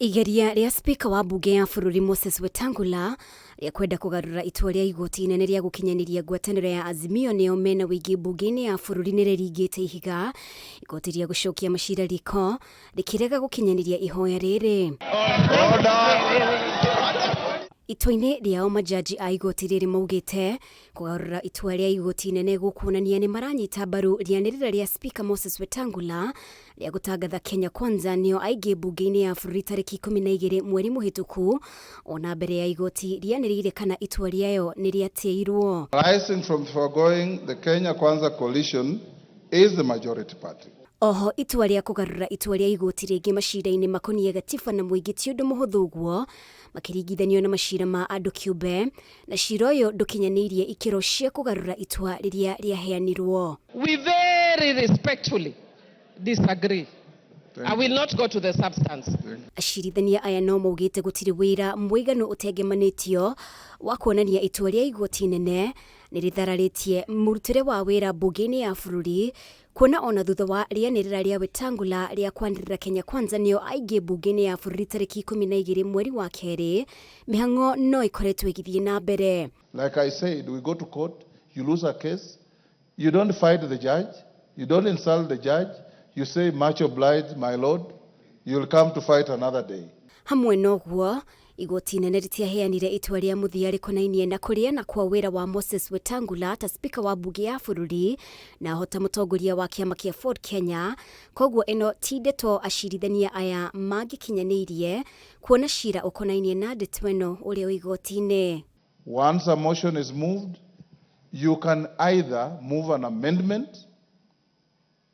Igeria ria Spika wa Mbunge ya Bururi Moses Wetangula ria kwenda kugarura itua ria Igoti inene ria gukinyaniirie ngwataniro ya Azimio niyo mena wuingi mbungeini ya bururi niriregite ihiga Igoti ria gucokia macira riko rikirega gukinyaniirie ihoya riri. Ituaini riao majaji a Igoti riri maugite kugarura itua ria Igoti inene gukuonania ni maranyita mbaru rianirira ria Spika Moses Wetangula ria gutangatha Kenya Kwanza niyo aingi mbungeini ya bururi tariki 12 mweri muhituku ona mbere ya Igoti rianirire kana itua riayo ni riatiirwo. Rising from foregoing, the Kenya Kwanza coalition is the majority party. Oho itua ria kugarura itua ria Igoti ringi macira-ini makonie gatiba na muingi ti undu muhuthu guo makiringithanio na macira ma andu kiumbe na cira uyu ndukinyaniirie ikiro cia kugarura itua riria riaheanirwo. We very respectfully disagree. I will not go to the substance. Acirithania aya no maugite gutiri wira muigano utengemanitio wa kuonania itua ria Igoti inene ni rithararitie murutire wa wira mbungeini ya bururi kuona ona thutha wa rianirira ria Wetangula ria kwandirira Kenya Kwanza niyo aingi mbungeini ya bururi tariki 12 mweri wa keri mihang'o no ikoretwo igithie na mbere. Like I said, we go to court, you lose a case, you don't fight the judge, you don't insult the judge, you say much obliged my lord, you'll come to fight another day. Hamwe noguo Igoti inene ritiaheanire itua ria muthia rikonainie na kuriana kwa wira wa Moses Wetangula ta Spika wa Mbunge ya bururi na hota mutongoria wa kiama kia Ford Kenya koguo eno ti ndeto acirithania aya magikinyaniirie kuona cira ukonainie na ndeto eno uria Igoti-ini. Once a motion is moved, you can either move an amendment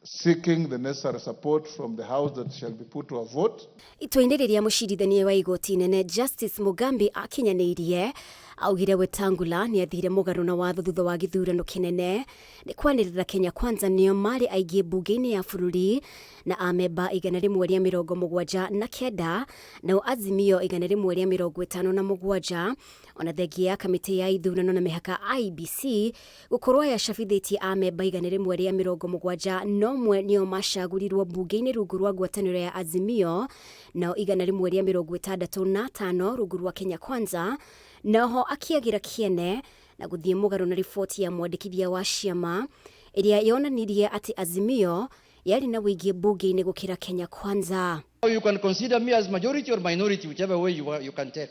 seeking the necessary support from the House that shall be put to a vote. Ituaini riria mucirithania wa Igoti inene Justice Mugambi akinyaniirie augire Wetangula ni athire mugaru na watho thutha wa githurano kinene ni kwanirira Kenya Kwanza niyo mari aingi mbungeini ya bururi na amemba 179 na Azimio 157 ona thengia ya kamiti ya ithurano na mihaka IBC gukorwa yacabithitie amemba 170 no mwe niyo macagurirwo mbungeini rungu rwa ngwataniro ya Azimio na 165 rungu rwa Kenya Kwanza. Naho akiagira kiene na guthie mugaru na ripoti ya mwandikithia wa ciama iria yonanirie ati Azimio yari na wuingi mbunge-ini gukira Kenya Kwanza. You can consider me as majority or minority, whichever way you can take.